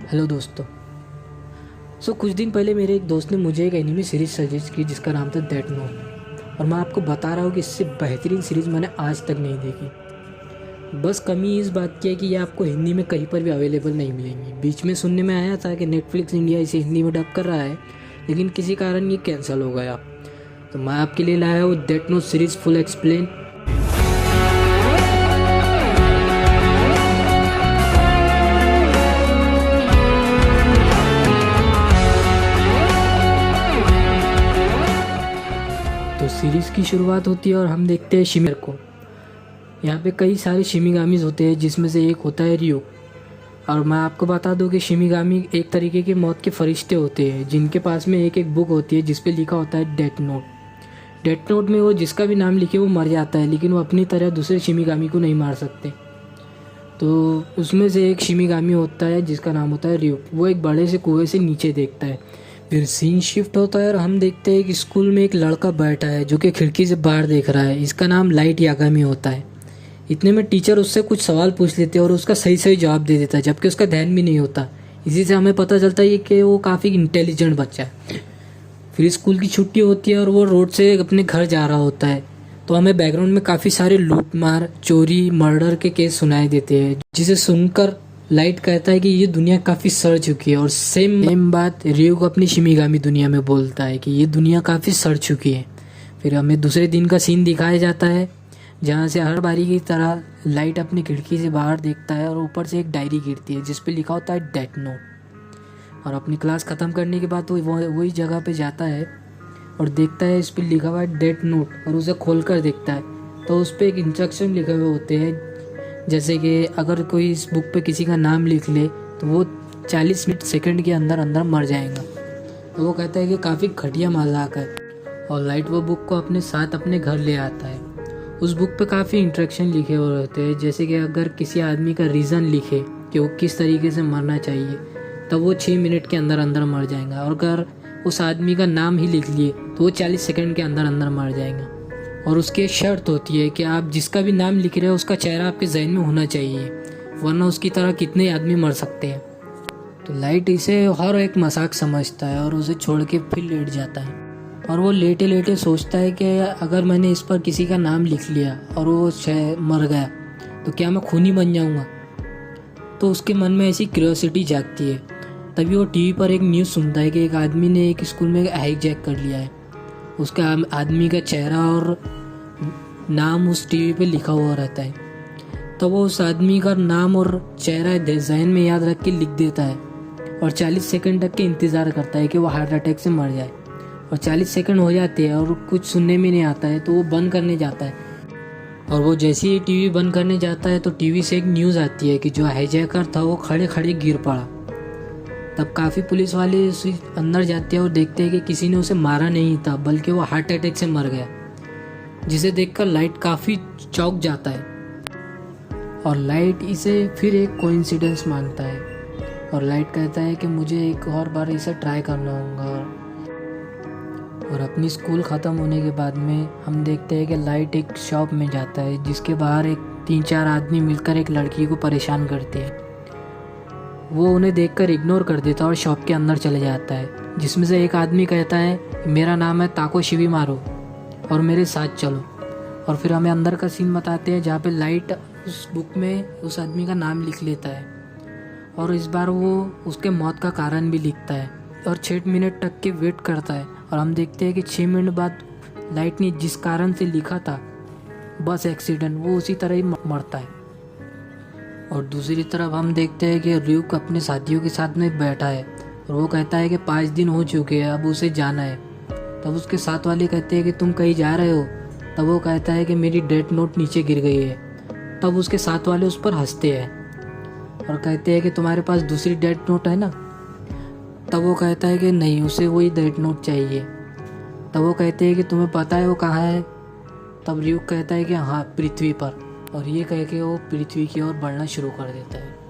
Hello दोस्तों। कुछ दिन पहले मेरे एक दोस्त ने मुझे एक एनिमे सीरीज सजेस्ट की जिसका नाम था डेथ नोट। और मैं आपको बता रहा हूँ कि इससे बेहतरीन सीरीज़ मैंने आज तक नहीं देखी। बस कमी इस बात की है कि ये आपको हिंदी में कहीं पर भी अवेलेबल नहीं मिलेंगी। बीच में सुनने में आया था कि नेटफ्लिक्स इंडिया इसे हिंदी में डब कर रहा है, लेकिन किसी कारण ये कैंसिल हो गया। तो मैं आपके लिए लाया हूँ death note series full explain. तो सीरीज़ की शुरुआत होती है और हम देखते हैं शिमिर को। यहाँ पे कई सारे शिमिगामीज होते हैं जिसमें से एक होता है रियो। और मैं आपको बता दूँ कि शिमिगामी एक तरीके के मौत के फरिश्ते होते हैं जिनके पास में एक एक बुक होती है जिस पे लिखा होता है डेथ नोट। डेथ नोट में वो जिसका भी नाम लिखे वो मर जाता है, लेकिन वो अपनी तरह दूसरे शिमिगामी को नहीं मार सकते। तो उसमें से एक शिमिगामी होता है जिसका नाम होता है रियो। वो एक बड़े से कुएं से नीचे देखता है। फिर सीन शिफ्ट होता है और हम देखते हैं कि स्कूल में एक लड़का बैठा है जो कि खिड़की से बाहर देख रहा है। इसका नाम लाइट यागामी होता है। इतने में टीचर उससे कुछ सवाल पूछ लेते हैं और उसका सही सही जवाब दे देता है, जबकि उसका ध्यान भी नहीं होता। इसी से हमें पता चलता है कि वो काफ़ी इंटेलिजेंट बच्चा है। फिर स्कूल की छुट्टी होती है और वो रोड से अपने घर जा रहा होता है। तो हमें बैकग्राउंड में काफ़ी सारे लूट मार, चोरी, मर्डर के केस सुनाई देते हैं, जिसे सुनकर लाइट कहता है कि ये दुनिया काफ़ी सड़ चुकी है। और सेम बात रियो को अपनी शिमिगामी दुनिया में बोलता है कि ये दुनिया काफ़ी सड़ चुकी है। फिर हमें दूसरे दिन का सीन दिखाया जाता है जहाँ से हर बारी की तरह लाइट अपनी खिड़की से बाहर देखता है और ऊपर से एक डायरी गिरती है जिस पे लिखा होता है डेथ नोट। और अपनी क्लास ख़त्म करने के बाद वो वही जगह पे जाता है और देखता है इस पर लिखा हुआ है डेथ नोट, और उसे खोल कर देखता है तो उस पर एक इंस्ट्रक्शन लिखे हुए होते हैं, जैसे कि अगर कोई इस बुक पे किसी का नाम लिख ले तो वो 40 सेकंड के अंदर अंदर मर जाएगा। तो वो कहता है कि काफ़ी घटिया मजाक है। और लाइट वो बुक को अपने साथ अपने घर ले आता है। उस बुक पे काफ़ी इंस्ट्रक्शन लिखे हुए होते हैं, जैसे कि अगर किसी आदमी का रीज़न लिखे कि वो किस तरीके से मरना चाहिए तब वो 6 मिनट के अंदर अंदर मर जाएगा। और अगर उस आदमी का नाम ही लिख लिए तो वो 40 सेकंड के अंदर अंदर मर जाएगा। और उसकी एक शर्त होती है कि आप जिसका भी नाम लिख रहे हो उसका चेहरा आपके जहन में होना चाहिए, वरना उसकी तरह कितने आदमी मर सकते हैं। तो लाइट इसे हर एक मजाक समझता है और उसे छोड़ के फिर लेट जाता है। और वो लेटे लेटे सोचता है कि अगर मैंने इस पर किसी का नाम लिख लिया और वो मर गया तो क्या मैं खूनी बन जाऊँगा। तो उसके मन में ऐसी क्यूरियोसिटी जागती है। तभी वो टीवी पर एक न्यूज़ सुनता है कि एक आदमी ने एक स्कूल में हाईजैक कर लिया है। उसका आदमी का चेहरा और नाम उस टीवी पे लिखा हुआ रहता है। तो वो उस आदमी का नाम और चेहरा जहन में याद रख के लिख देता है और 40 सेकंड तक के इंतज़ार करता है कि वो हार्ट अटैक से मर जाए। और 40 सेकंड हो जाते हैं और कुछ सुनने में नहीं आता है तो वो बंद करने जाता है। और वो जैसे ही टीवी बंद करने जाता है तो टीवी से एक न्यूज़ आती है कि जो हाईजैकर था वो खड़े खड़े गिर पड़ा। तब काफ़ी पुलिस वाले उसे अंदर जाते हैं और देखते हैं कि किसी ने उसे मारा नहीं था, बल्कि वो हार्ट अटैक से मर गया, जिसे देखकर लाइट काफ़ी चौंक जाता है। और लाइट इसे फिर एक कोइंसिडेंस मानता है और लाइट कहता है कि मुझे एक और बार इसे ट्राई करना होगा। और अपनी स्कूल ख़त्म होने के बाद में हम देखते हैं कि लाइट एक शॉप में जाता है जिसके बाहर एक 3-4 आदमी मिलकर एक लड़की को परेशान करते हैं। वो उन्हें देखकर इग्नोर कर देता है और शॉप के अंदर चले जाता है, जिसमें से एक आदमी कहता है मेरा नाम है ताको शिबिमारू और मेरे साथ चलो। और फिर हमें अंदर का सीन बताते हैं जहाँ पे लाइट उस बुक में उस आदमी का नाम लिख लेता है और इस बार वो उसके मौत का कारण भी लिखता है और 6 मिनट तक के वेट करता है। और हम देखते हैं कि 6 मिनट बाद लाइट ने जिस कारण से लिखा था, बस एक्सीडेंट, वो उसी तरह ही मरता है। और दूसरी तरफ हम देखते हैं कि र्यूक अपने साथियों के साथ में बैठा है और वो कहता है कि 5 दिन हो चुके हैं, अब उसे जाना है। तब उसके साथ वाले कहते हैं कि तुम कहीं जा रहे हो। तब वो कहता है कि मेरी डेथ नोट नीचे गिर गई है। तब उसके साथ वाले उस पर हंसते हैं और कहते हैं कि तुम्हारे पास दूसरी डेथ नोट है ना। तब वो कहता है कि नहीं, उसे वही डेथ नोट चाहिए। तब वो कहते हैं कि तुम्हें पता है वो कहाँ है। तब र्यूक कहता है कि हाँ, पृथ्वी पर। और ये कह के वो पृथ्वी की ओर बढ़ना शुरू कर देता है।